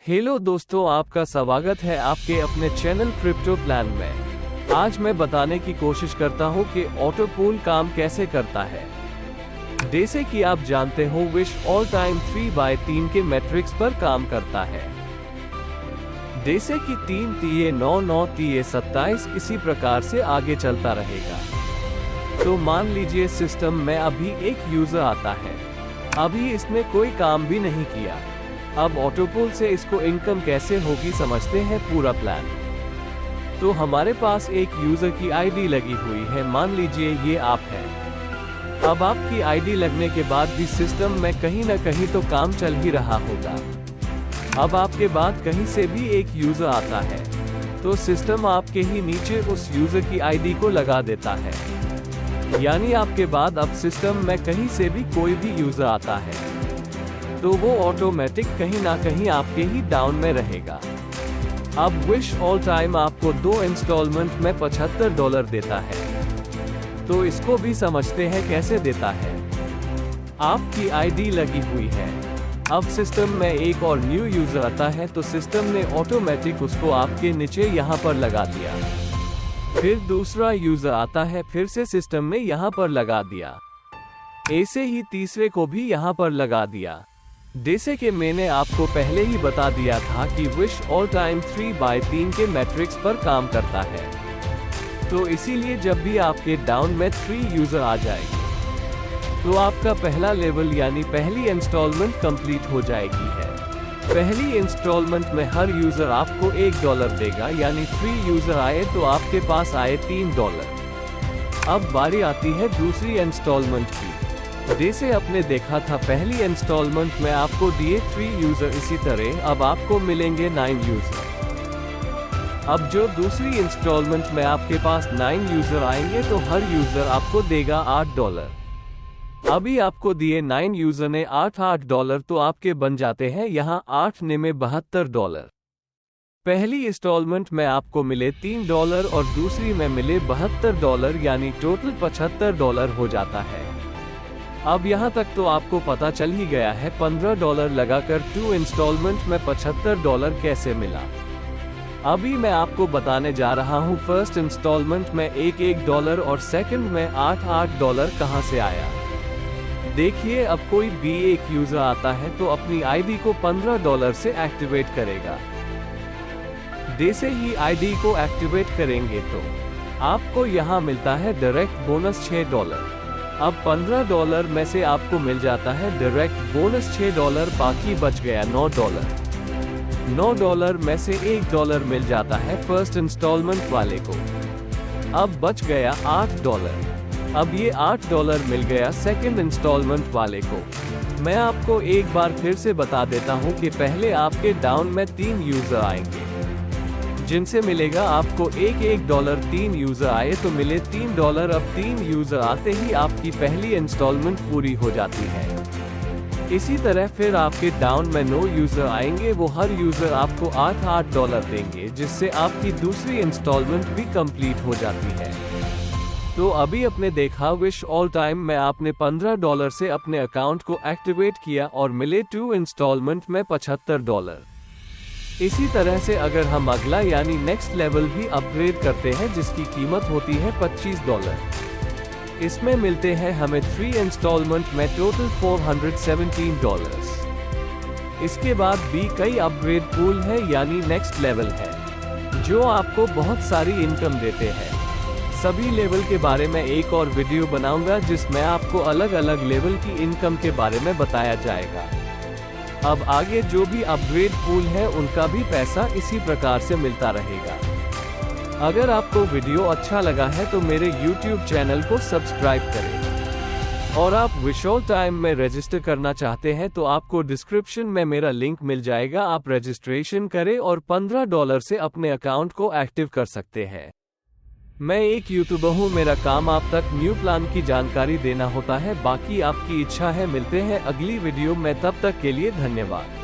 Hello दोस्तों, आपका स्वागत है आपके अपने चैनल क्रिप्टो प्लान में। आज मैं बताने की कोशिश करता हूं कि ऑटो पूल काम कैसे करता है। जैसे कि आप जानते हो, विश ऑल टाइम 3x3 के मैट्रिक्स पर काम करता है। जैसे कि 3 3 9 9 3 27 इसी प्रकार से आगे चलता रहेगा। तो मान लीजिए सिस्टम में अभी एक यूजर आता है, अभी इसने कोई काम भी नहीं किया। अब ऑटोपूल से इसको इनकम कैसे होगी समझते हैं पूरा प्लान। तो हमारे पास एक यूजर की आईडी लगी हुई है, मान लीजिए ये आप हैं। अब आपकी आईडी लगने के बाद भी सिस्टम में कहीं ना कहीं तो काम चल ही रहा होगा। अब आपके बाद कहीं से भी एक यूजर आता है, तो सिस्टम आपके ही नीचे उस यूजर की आईडी को लगा देता है। यानी आपके बाद अब सिस्टम में कहीं से भी कोई भी यूजर आता है, तो वो ऑटोमेटिक कहीं ना कहीं आपके ही डाउन में रहेगा। अब विश ऑल टाइम आपको 2 इंस्टॉलमेंट में $75 देता है। तो इसको भी समझते हैं कैसे देता है। आपकी आईडी लगी हुई है, अब सिस्टम में एक और न्यू यूजर आता है, तो सिस्टम ने ऑटोमेटिक उसको आपके नीचे यहाँ पर लगा दिया। फिर दूसरा यूजर आता है, फिर से सिस्टम ने यहाँ पर लगा दिया। ऐसे ही तीसरे को भी यहाँ पर लगा दिया। जैसे कि मैंने आपको पहले ही बता दिया था कि विश ऑल टाइम 3x3 के मैट्रिक्स पर काम करता है। तो इसीलिए जब भी आपके डाउन में 3 यूजर आ जाएंगे, तो आपका पहला लेवल यानी पहली इंस्टॉलमेंट कंप्लीट हो जाएगी है। पहली इंस्टॉलमेंट में हर यूजर आपको $1 देगा, यानी 3 यूजर आए तो आपके पास आए $3। अब बारी आती है दूसरी इंस्टॉलमेंट की। जैसे आपने देखा था पहली इंस्टॉलमेंट में आपको दिए 3 यूजर, इसी तरह अब आपको मिलेंगे 9 यूजर। अब जो दूसरी इंस्टॉलमेंट में आपके पास 9 यूजर आएंगे, तो हर यूजर आपको देगा $8। अभी आपको दिए 9 यूजर ने $8, तो आपके बन जाते हैं यहाँ 8 ने में $72। पहली इंस्टॉलमेंट में आपको मिले $3 और दूसरी में मिले $72, यानी टोटल $75 हो जाता है। अब यहाँ तक तो आपको पता चल ही गया है $15 लगाकर 2 इंस्टॉलमेंट में $75 कैसे मिला। अभी मैं आपको बताने जा रहा हूँ फर्स्ट इंस्टॉलमेंट में $1 और सेकंड में $8 कहाँ से आया। देखिए, अब कोई भी एक यूजर आता है तो अपनी आईडी को $15 से एक्टिवेट करेगा। जैसे ही आईडी को एक्टिवेट करेंगे तो आपको यहाँ मिलता है डायरेक्ट बोनस $6। अब $15 में से आपको मिल जाता है डायरेक्ट बोनस $6, बाकी बच गया $9। $9 में से $1 मिल जाता है फर्स्ट इंस्टॉलमेंट वाले को। अब बच गया $8। अब ये $8 मिल गया सेकंड इंस्टॉलमेंट वाले को। मैं आपको एक बार फिर से बता देता हूँ कि पहले आपके डाउन में 3 यूजर आएंगे, जिनसे मिलेगा आपको $1 3 यूजर आए तो मिले $3। अब 3 यूजर आते ही आपकी पहली इंस्टॉलमेंट पूरी हो जाती है। इसी तरह फिर आपके डाउन में 9 यूजर आएंगे, वो हर यूजर आपको $8 देंगे, जिससे आपकी दूसरी इंस्टॉलमेंट भी कंप्लीट हो जाती है। तो अभी आपने देखा विश ऑल टाइम में आपने $15 से अपने अकाउंट को एक्टिवेट किया और मिले 2 इंस्टॉलमेंट में $75। इसी तरह से अगर हम अगला यानी नेक्स्ट लेवल भी अपग्रेड करते हैं, जिसकी कीमत होती है $25, इसमें मिलते हैं हमें 3 इंस्टॉलमेंट में टोटल $417। इसके बाद भी कई अपग्रेड पूल है यानी नेक्स्ट लेवल है, जो आपको बहुत सारी इनकम देते हैं। सभी लेवल के बारे में एक और वीडियो बनाऊंगा, जिसमें आपको अलग अलग लेवल की इनकम के बारे में बताया जाएगा। अब आगे जो भी अपग्रेड पूल है उनका भी पैसा इसी प्रकार से मिलता रहेगा। अगर आपको वीडियो अच्छा लगा है तो मेरे YouTube चैनल को सब्सक्राइब करें। और आप विश ऑल टाइम में रजिस्टर करना चाहते हैं तो आपको डिस्क्रिप्शन में मेरा लिंक मिल जाएगा, आप रजिस्ट्रेशन करें और $15 से अपने अकाउंट को एक्टिव कर सकते हैं। मैं एक यूट्यूबर हूँ, मेरा काम आप तक न्यू प्लान की जानकारी देना होता है। बाकी आपकी इच्छा है। मिलते हैं अगली वीडियो में, तब तक के लिए धन्यवाद।